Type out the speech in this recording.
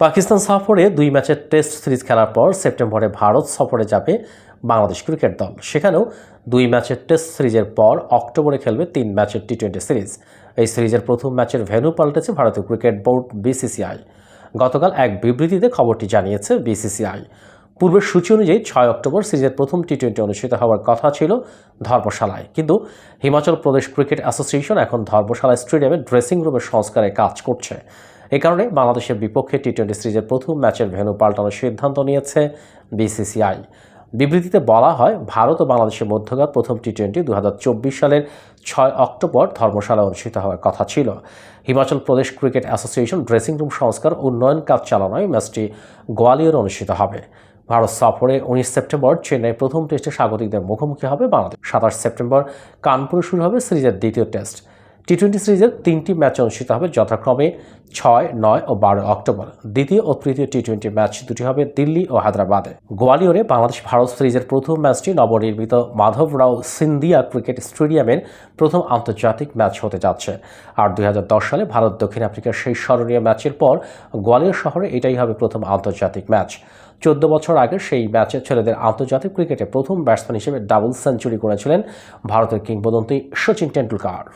পাকিস্তান সফরে 2 ম্যাচের test series খেলার পর সেপ্টেম্বরে ভারত সফরে যাবে বাংলাদেশ ক্রিকেট দল। সেখানেও 2 ম্যাচের টেস্ট সিরিজের পর অক্টোবরে খেলবে 3 ম্যাচের টি-20 সিরিজ। এই সিরিজের প্রথম ম্যাচের ভেন্যু পাল্টেছে ভারতীয় ক্রিকেট বোর্ড বিসিসিআই। গতকাল এক বিবৃতিতে খবরটি জানিয়েছে বিসিসিআই। পূর্বের সূচি অনুযায়ী 6 অক্টোবর সিরিজের প্রথম টি-20 অনুষ্ঠিত হওয়ার কথা ছিল ধর্মশালায়, কিন্তু হিমাচল প্রদেশ ক্রিকেট অ্যাসোসিয়েশন এখন ধর্মশালা স্টেডিয়ামে ড্রেসিং রুমের সংস্কারে কাজ করছে। এ কারণে বাংলাদেশের বিপক্ষে টি-20 সিরিজের প্রথম ম্যাচের ভেন্যু পাল্টানোর সিদ্ধান্ত নিয়েছে বিসিসিআই। বিবৃতিতে বলা হয়, ভারত ও বাংলাদেশের মধ্যকার প্রথম টি-20 2024 সালের 6 অক্টোবর ধর্মশালায় অনুষ্ঠিত হওয়ার কথা ছিল। Himachal Pradesh cricket association dressing room সংস্কার উন্নয়ন কাজ চালানোয় ম্যাচটি গোয়ালিয়রে অনুষ্ঠিত হবে। ভারত সফরে 19 সেপ্টেম্বর চেন্নাই প্রথম টেস্টে স্বাগতিকদের মুখোমুখি হবে বাংলাদেশ। 27 সেপ্টেম্বর কানপুরে শুরু হবে সিরিজের দ্বিতীয় টেস্ট। টি-20 সিরিজের 3টি ম্যাচ অনুষ্ঠিত হবে যথাক্রমে 6, 9 ও 12 অক্টোবর। দ্বিতীয় ও তৃতীয় টি-20 ম্যাচ দুটি হবে দিল্লি ও হায়দ্রাবাদে। গোয়ালিয়রে বাংলাদেশ ভারত সিরিজের প্রথম ম্যাচটি নবনির্মিত মাধবরাও সিন্ধিয়া ক্রিকেট স্টেডিয়ামের প্রথম আন্তর্জাতিক ম্যাচ হতে যাচ্ছে। আর 2010 সালে ভারত দক্ষিণ আফ্রিকার সেই স্মরণীয় ম্যাচের পর গোয়ালিয়র শহরে এটাই হবে প্রথম আন্তর্জাতিক ম্যাচ। 14 বছর আগে সেই ম্যাচে ছেলেদের আন্তর্জাতিক ক্রিকেটে প্রথম ব্যাটসম্যান হিসেবে ডাবল সেঞ্চুরি করেছিলেন ভারতের কিংবদন্তি সচিন টেন্ডুলকার।